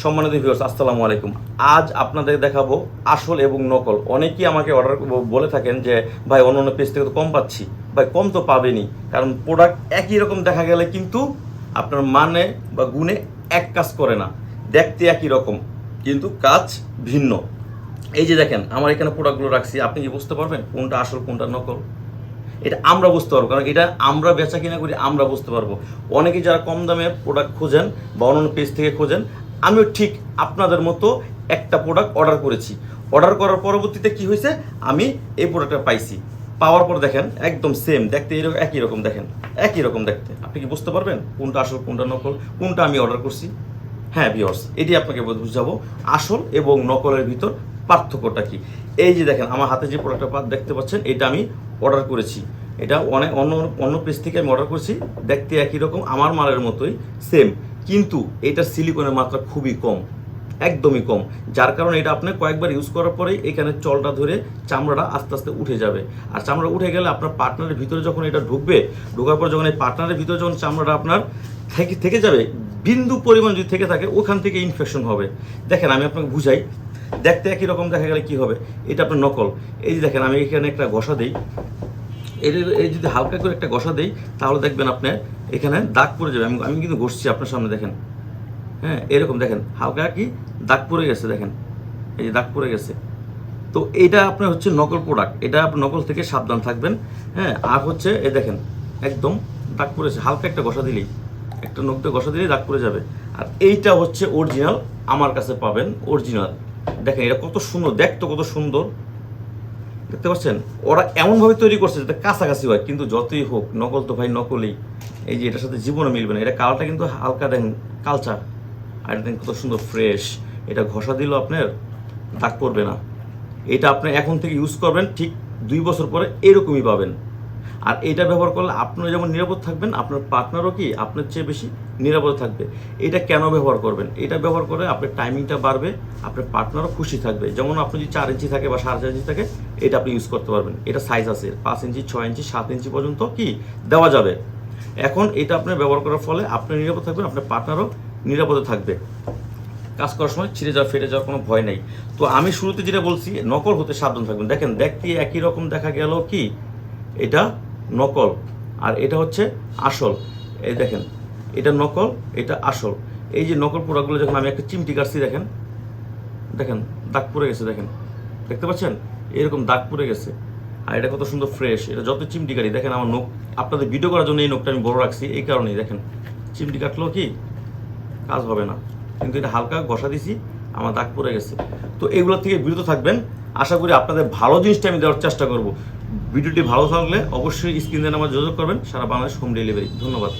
সম্মানিত ভিউয়ার্স, আসসালামু আলাইকুম। আজ আপনাদের দেখাবো আসল এবং নকল। অনেকেই আমাকে অর্ডার বলে থাকেন যে ভাই অন্য পেজ থেকে তো কম পাচ্ছি। ভাই কম তো পাবেনই, কারণ প্রোডাক্ট একই রকম দেখা গেলে কিন্তু আপনার মানে বা গুণে এক কাজ করে না। দেখতে একই রকম কিন্তু কাজ ভিন্ন। এই যে দেখেন আমার এখানে প্রোডাক্টগুলো রাখছি, আপনি কি বুঝতে পারবেন কোনটা আসল কোনটা নকল? এটা আমরা বুঝতে পারবো, কারণ এটা আমরা বেচা কিনা করি, আমরা বুঝতে পারবো। অনেকে যারা কম দামে প্রোডাক্ট খোঁজেন বা অন্য পেজ থেকে খোঁজেন, আমিও ঠিক আপনাদের মতো একটা প্রোডাক্ট অর্ডার করেছি। অর্ডার করার পরবর্তীতে কি হয়েছে, আমি এই প্রোডাক্টটা পাইছি। পাওয়ার পর দেখেন একদম সেম দেখতে, এরকম একই রকম দেখেন, একই রকম দেখতে। আপনি কি বুঝতে পারবেন কোনটা আসল কোনটা নকল, কোনটা আমি অর্ডার করছি? হ্যাঁ ভিউয়ার্স, এটি আপনাকে বুঝাবো আসল এবং নকলের ভিতর পার্থক্যটা কি। এই যে দেখেন আমার হাতে যে প্রোডাক্টটা দেখতে পাচ্ছেন, এটা আমি অর্ডার করেছি। এটা অনেক অন্য অন্য পেজ থেকে আমি অর্ডার করেছি, দেখতে একই রকম আমার মালের মতোই সেম, কিন্তু এটার সিলিকনের মাত্রা খুবই কম, একদমই কম। যার কারণে এটা আপনি কয়েকবার ইউজ করার পরেই এখানে চলটা ধরে চামড়াটা আস্তে আস্তে উঠে যাবে। আর চামড়া উঠে গেলে আপনার পার্টনারের ভিতরে যখন এটা ঢুকবে, ঢোকার পর যখন এই পার্টনারের ভিতরে যখন চামড়াটা আপনার থেকে যাবে, বিন্দু পরিমাণ যদি থেকে থাকে ওখান থেকে ইনফেকশন হবে। দেখেন আমি আপনাকে বুঝাই, দেখতে একই রকম দেখা গেলে কি হবে, এটা আপনার নকল। এই যে দেখেন আমি এখানে একটা ঘষা দিই, এই যদি হালকা করে একটা ঘষা দিই তাহলে দেখবেন আপনার এখানে দাগ পড়ে যাবে। আমি কিন্তু ঘষছি আপনার সামনে, দেখেন। হ্যাঁ, এরকম দেখেন হালকা কি দাগ পড়ে গেছে, দেখেন এই যে দাগ পড়ে গেছে। তো এটা আপনার হচ্ছে নকল প্রোডাক্ট, এটা আপনি নকল থেকে সাবধান থাকবেন। হ্যাঁ, আর হচ্ছে এই দেখেন একদম দাগ পড়েছে, হালকা একটা ঘষা দিলেই, একটা নখ দিয়ে ঘষা দিলেই দাগ পড়ে যাবে। আর এইটা হচ্ছে অরিজিনাল, আমার কাছে পাবেন অরিজিনাল। দেখেন এটা কত সুন্দর, দেখতে কত সুন্দর, দেখতে পাচ্ছেন? ওরা এমনভাবে তৈরি করছে যাতে কাছাকাছি হয়, কিন্তু যতই হোক নকল তো ভাই নকলই। এই যে এটার সাথে জীবনে মিলবে না। এটা কালারটা কিন্তু হালকা দেখেন কালচা, আর এটা দেখেন কত সুন্দর ফ্রেশ। এটা ঘষা দিলেও আপনার দাগ পড়বে না। এটা আপনি এখন থেকে ইউজ করবেন, ঠিক 2 বছর পরে এরকমই পাবেন। আর এটা ব্যবহার করলে আপনারা যেমন নিরাপদ থাকবেন, আপনার পার্টনারও কি আপনার চেয়ে বেশি নিরাপদ থাকবে। এটা কেন ব্যবহার করবেন? এটা ব্যবহার করে আপনার টাইমিংটা বাড়বে, আপনার পার্টনারও খুশি থাকবে। যেমন আপনি যদি 4 ইঞ্চি থাকে বা 4.5 ইঞ্চি থাকে, এটা আপনি ইউজ করতে পারবেন। এটা সাইজ আছে 5 ইঞ্চি, 6 ইঞ্চি, 7 ইঞ্চি পর্যন্ত কি দেওয়া যাবে। এখন এটা আপনি ব্যবহার করার ফলে আপনি নিরাপদ থাকবেন, আপনার পার্টনারও নিরাপদে থাকবে। কাজ করার সময় ছিঁড়ে যাওয়া ফেটে যাওয়ার কোনো ভয় নেই। তো আমি শুরুতে যেটা বলছি, নকল হতে সাবধান থাকবেন। দেখেন দেখতে একই রকম দেখা গেল কি এটা নকল, আর এটা হচ্ছে আসল। এই দেখেন এটা নকল, এটা আসল। এই যে নকল প্রোডাক্টগুলো যখন আমি একটা চিমটি কাটছি, দেখেন দেখেন দাগ পড়ে গেছে, দেখেন দেখতে পাচ্ছেন এরকম দাগ পড়ে গেছে। আর এটা কত সুন্দর ফ্রেশ। এটা যত চিমটি কাটি, দেখেন আমার নখ, আপনাদের ভিডিও করার জন্য এই নখটা আমি বড় রাখছি, এই কারণেই। দেখেন চিমটি কাটলেও কি কাজ হবে না, কিন্তু এটা হালকা ঘষা দিছি, আমার দাগ পড়ে গেছে। তো এগুলো থেকে বিরত থাকবেন। আশা করি আপনাদের ভালো জিনিসটা আমি দেওয়ার চেষ্টা করব। ভিডিওটি ভালো থাকলে অবশ্যই স্ক্রিনে আমার যোগাযোগ করবেন। সারা বাংলাদেশ হোম ডেলিভারি। ধন্যবাদ।